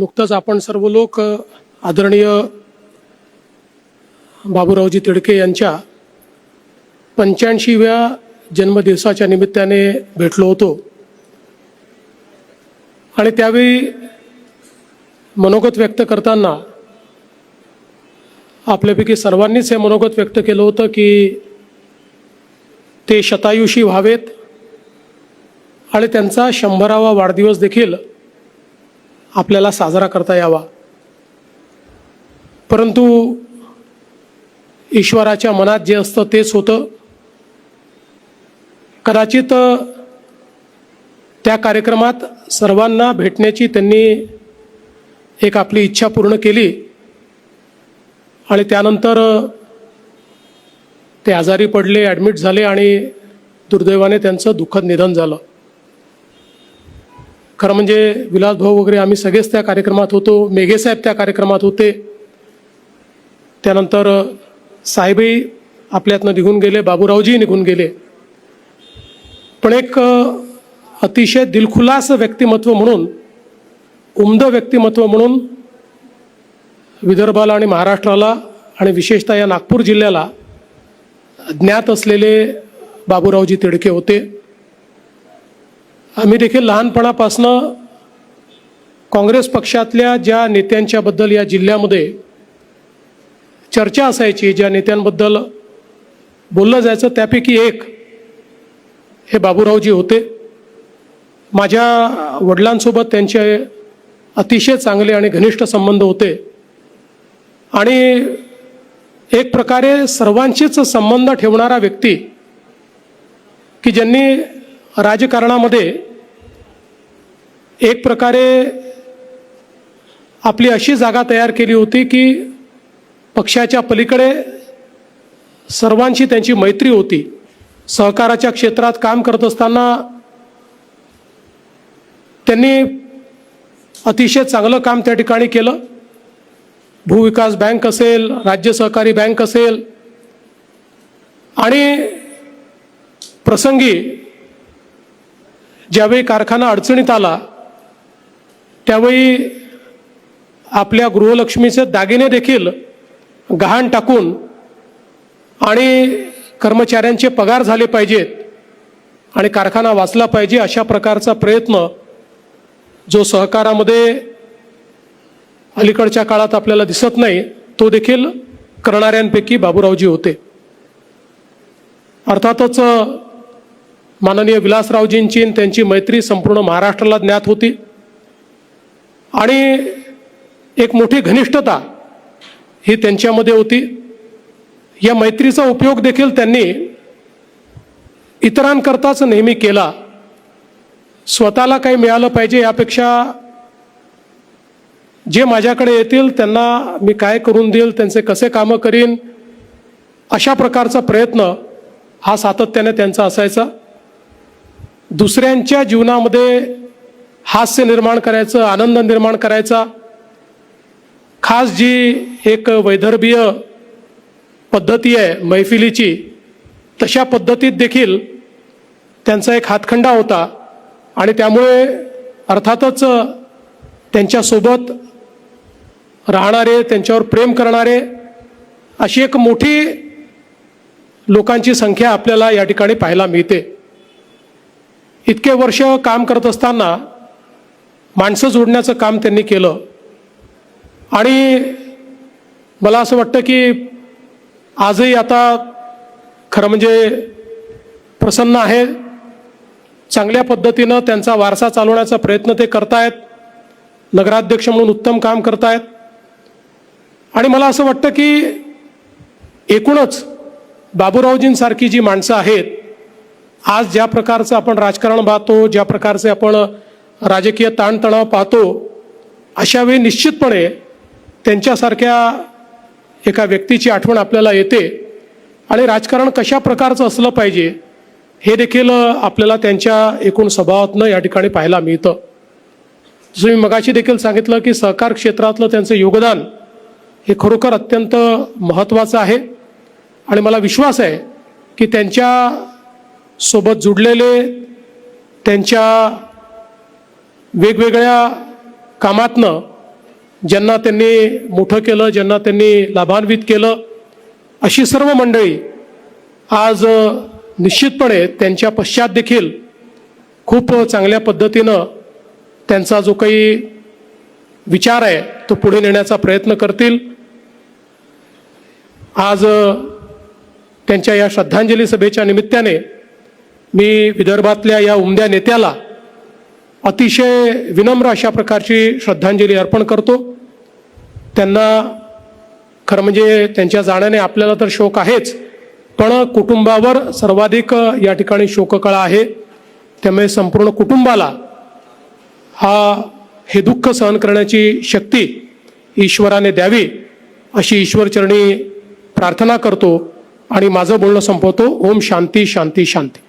नुकतंच आपण सर्व लोक आदरणीय बाबूरावजी तिडके यांच्या 85व्या जन्मदिवसाच्या निमित्ताने भेटलो होतो आणि त्यावेळी मनोगत व्यक्त करताना आपल्यापैकी सर्वांनीच हे मनोगत व्यक्त केलं होतं की ते शतायुषी व्हावेत आणि त्यांचा 100वा वाढदिवस देखील आपल्याला साजरा करता यावा। परंतु ईश्वराच्या मनात जे असतं तेच होतं। कदाचित त्या कार्यक्रमात सर्वांना भेटण्याची त्यांनी एक आपली इच्छा पूर्ण केली आणि त्यानंतर ते आजारी पडले, ॲडमिट झाले आणि दुर्दैवाने त्यांचं दुःखद निधन झालं। खरं म्हणजे विलास भाऊ वगैरे आम्ही सगळेच त्या कार्यक्रमात होतो, मेघेसाहेब त्या कार्यक्रमात होते, त्यानंतर साहेबही आपल्यातनं निघून गेले, बाबूरावजी निघून गेले। पण एक अतिशय दिलखुलास व्यक्तिमत्व म्हणून, उमदं व्यक्तिमत्व म्हणून विदर्भाला आणि महाराष्ट्राला आणि विशेषतः या नागपूर जिल्ह्याला ज्ञात असलेले बाबूरावजी तिडके होते। आम्ही देखील लहानपणापासनं काँग्रेस पक्षातल्या ज्या नेत्यांच्याबद्दल या जिल्ह्यामध्ये चर्चा असायची, ज्या नेत्यांबद्दल बोललं जायचं, त्यापैकी एक हे बाबूरावजी होते। माझ्या वडिलांसोबत त्यांचे अतिशय चांगले आणि घनिष्ठ संबंध होते आणि एक प्रकारे सर्वांशीच संबंध ठेवणारा व्यक्ती की ज्यांनी राजकारणामध्ये एक प्रकारे आपली अशी जागा तयार केली होती की पक्षाच्या पलीकडे सर्वांशी त्यांची मैत्री होती। सहकाराच्या क्षेत्रात काम करत असताना त्यांनी अतिशय चांगलं काम त्या ठिकाणी केलं। भूविकास बँक असेल, राज्य सहकारी बँक असेल आणि प्रसंगी ज्यावेळी कारखाना अडचणीत आला त्यावेळी आपल्या गृहलक्ष्मीचे दागिने देखील गहाण टाकून आणि कर्मचाऱ्यांचे पगार झाले पाहिजेत आणि कारखाना वाचला पाहिजे अशा प्रकारचा प्रयत्न जो सहकारामध्ये अलीकडच्या काळात आपल्याला दिसत नाही, तो देखील करणाऱ्यांपैकी बाबूरावजी होते। अर्थातच माननीय विलासरावजींची त्यांची मैत्री संपूर्ण महाराष्ट्राला ज्ञात होती आणि एक मोठी घनिष्ठता ही त्यांच्यामध्ये होती। या मैत्रीचा उपयोग देखील त्यांनी इतरांकरताच नेहमी केला। स्वतःला काही मिळालं पाहिजे यापेक्षा जे माझ्याकडे येतील त्यांना मी काय करून देईल, त्यांचे कसे कामं करीन, अशा प्रकारचा प्रयत्न हा सातत्याने त्यांचा असायचा। दुसऱ्यांच्या जीवनामध्ये हास्य निर्माण करायचं, आनंद निर्माण करायचा, खास जी एक वैदर्भीय पद्धती आहे मैफिलीची, तशा पद्धतीत देखील त्यांचा एक हातखंडा होता आणि त्यामुळे अर्थातच त्यांच्यासोबत राहणारे, त्यांच्यावर प्रेम करणारे अशी एक मोठी लोकांची संख्या आपल्याला या ठिकाणी पाहायला मिळते। इतके वर्ष काम करत असताना माणसं जोडण्याचं काम त्यांनी केलं आणि मला असं वाटतं की आजही आता खरं म्हणजे प्रसन्न आहे। चांगल्या पद्धतीनं त्यांचा वारसा चालवण्याचा प्रयत्न ते करतायत, नगराध्यक्ष म्हणून उत्तम काम करतायत आणि मला असं वाटतं की एकूणच बाबूरावजींसारखी जी माणसं आहेत, आज ज्या प्रकारचं आपण राजकारण पाहतो, ज्या प्रकारचे आपण राजकीय ताणतणाव पाहतो, अशा वेळी निश्चितपणे त्यांच्यासारख्या एका व्यक्तीची आठवण आपल्याला येते आणि राजकारण कशा प्रकारचं असलं पाहिजे हे देखील आपल्याला त्यांच्या एकूण स्वभावातनं या ठिकाणी पाहायला मिळतं। जसं मी मगाशी देखील सांगितलं की सहकार क्षेत्रातलं त्यांचं योगदान हे खरोखर अत्यंत महत्त्वाचं आहे आणि मला विश्वास आहे की त्यांच्या सोबत जुडलेले, त्यांच्या वेगवेगळ्या कामातनं ज्यांना त्यांनी मोठं केलं, ज्यांना त्यांनी लाभान्वित केलं, अशी सर्व मंडळी आज निश्चितपणे त्यांच्या पश्चात देखील खूप चांगल्या पद्धतीनं त्यांचा जो काही विचार आहे तो पुढे नेण्याचा प्रयत्न करतील. आज त्यांच्या या श्रद्धांजली सभेच्या निमित्ताने मी विदर्भातल्या या उमद्या नेत्याला अतिशय विनम्र अशा प्रकारची श्रद्धांजली अर्पण करतो. त्यांना खरं म्हणजे त्यांच्या जाण्याने आपल्याला तर शोक आहेच, पण कुटुंबावर सर्वाधिक या ठिकाणी शोककळा आहे. त्यामुळे संपूर्ण कुटुंबाला हे दुःख सहन करण्याची शक्ती ईश्वराने द्यावी अशी ईश्वरचरणी प्रार्थना करतो आणि माझं बोलणं संपवतो. ओम शांती शांती शांती.